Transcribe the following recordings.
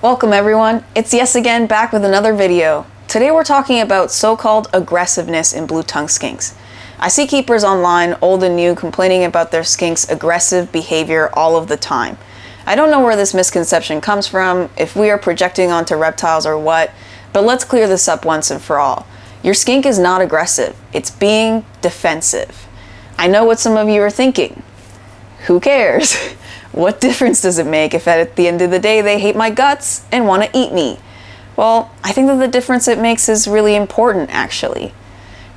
Welcome everyone, it's Yes again back with another video. Today we're talking about so-called aggressiveness in blue-tongued skinks. I see keepers online, old and new, complaining about their skinks' aggressive behavior all of the time. I don't know where this misconception comes from, if we are projecting onto reptiles or what, but let's clear this up once and for all. Your skink is not aggressive, it's being defensive. I know what some of you are thinking. Who cares? What difference does it make if at the end of the day they hate my guts and want to eat me? Well, I think that the difference it makes is really important actually.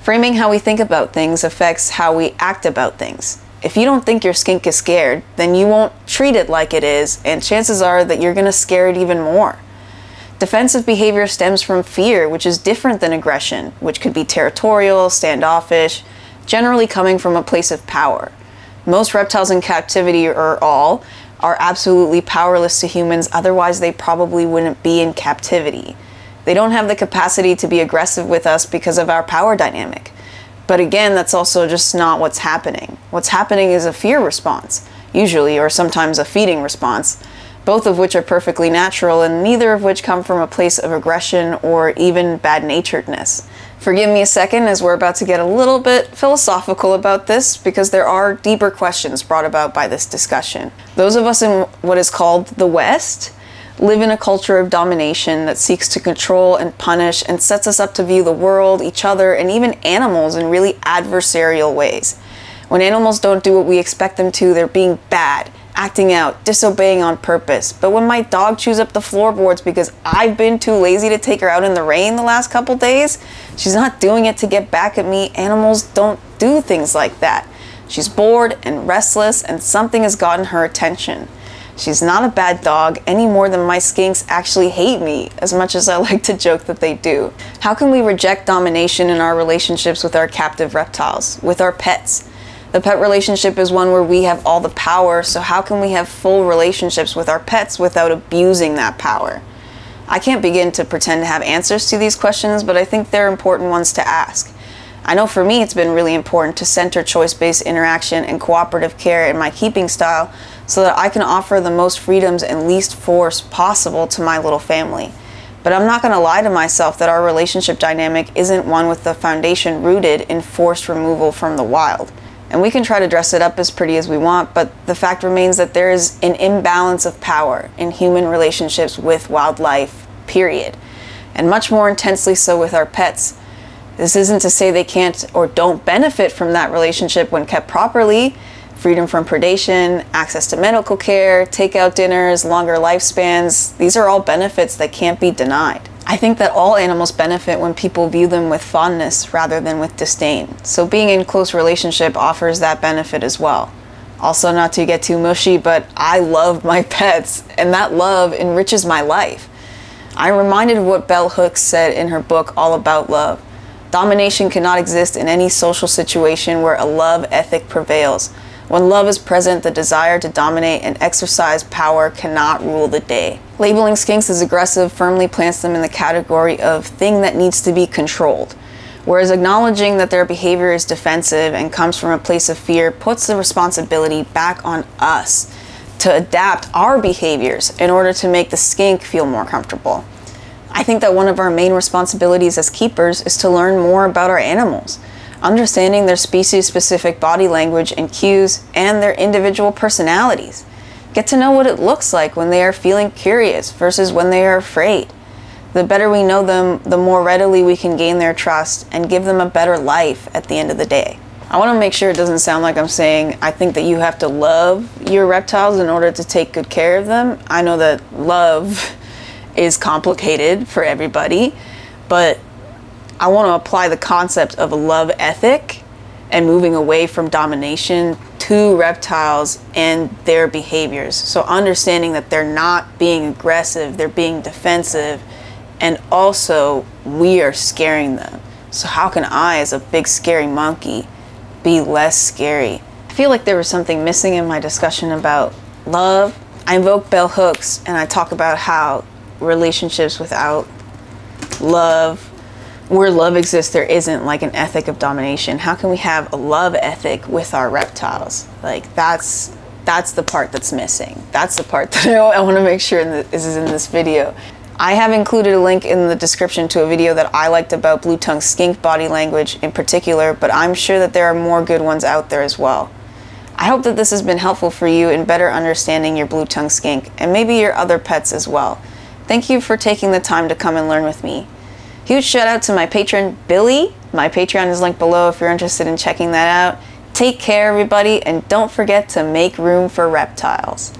Framing how we think about things affects how we act about things. If you don't think your skink is scared, then you won't treat it like it is, and chances are that you're going to scare it even more. Defensive behavior stems from fear, which is different than aggression, which could be territorial, standoffish, generally coming from a place of power. Most reptiles in captivity, or all, are absolutely powerless to humans, otherwise they probably wouldn't be in captivity. They don't have the capacity to be aggressive with us because of our power dynamic. But again, that's also just not what's happening. What's happening is a fear response, usually, or sometimes a feeding response, both of which are perfectly natural and neither of which come from a place of aggression or even bad-naturedness. Forgive me a second as we're about to get a little bit philosophical about this because there are deeper questions brought about by this discussion. Those of us in what is called the West live in a culture of domination that seeks to control and punish and sets us up to view the world, each other, and even animals in really adversarial ways. When animals don't do what we expect them to, they're being bad, acting out, disobeying on purpose. But when my dog chews up the floorboards because I've been too lazy to take her out in the rain the last couple days, she's not doing it to get back at me. Animals don't do things like that. She's bored and restless and something has gotten her attention. She's not a bad dog any more than my skinks actually hate me, as much as I like to joke that they do. How can we reject domination in our relationships with our captive reptiles, with our pets? The pet relationship is one where we have all the power, so how can we have full relationships with our pets without abusing that power? I can't begin to pretend to have answers to these questions, but I think they're important ones to ask. I know for me it's been really important to center choice-based interaction and cooperative care in my keeping style so that I can offer the most freedoms and least force possible to my little family. But I'm not going to lie to myself that our relationship dynamic isn't one with the foundation rooted in forced removal from the wild. And we can try to dress it up as pretty as we want, but the fact remains that there is an imbalance of power in human relationships with wildlife, period. And much more intensely so with our pets. This isn't to say they can't or don't benefit from that relationship when kept properly. Freedom from predation, access to medical care, takeout dinners, longer lifespans, these are all benefits that can't be denied. I think that all animals benefit when people view them with fondness rather than with disdain. So being in close relationship offers that benefit as well. Also, not to get too mushy, but I love my pets and that love enriches my life. I'm reminded of what Bell Hooks said in her book All About Love. Domination cannot exist in any social situation where a love ethic prevails. When love is present, the desire to dominate and exercise power cannot rule the day. Labeling skinks as aggressive firmly plants them in the category of thing that needs to be controlled, whereas acknowledging that their behavior is defensive and comes from a place of fear puts the responsibility back on us to adapt our behaviors in order to make the skink feel more comfortable. I think that one of our main responsibilities as keepers is to learn more about our animals, understanding their species-specific body language and cues and their individual personalities. Get to know what it looks like when they are feeling curious versus when they are afraid. The better we know them, the more readily we can gain their trust and give them a better life at the end of the day. I want to make sure it doesn't sound like I'm saying I think that you have to love your reptiles in order to take good care of them. I know that love is complicated for everybody, but I want to apply the concept of a love ethic and moving away from domination to reptiles and their behaviors. So understanding that they're not being aggressive, they're being defensive, and also we are scaring them. So how can I, as a big scary monkey, be less scary? I feel like there was something missing in my discussion about love. I invoke Bell Hooks and I talk about how relationships without love, where love exists, there isn't like an ethic of domination. How can we have a love ethic with our reptiles? Like that's That's the part that's missing. That's the part that I want to make sure is in this video. I have included a link in the description to a video that I liked about blue tongue skink body language in particular, but I'm sure that there are more good ones out there as well. I hope that this has been helpful for you in better understanding your blue tongue skink and maybe your other pets as well. Thank you for taking the time to come and learn with me. Huge shout out to my patron, Billy. My Patreon is linked below if you're interested in checking that out. Take care, everybody, and don't forget to make room for reptiles.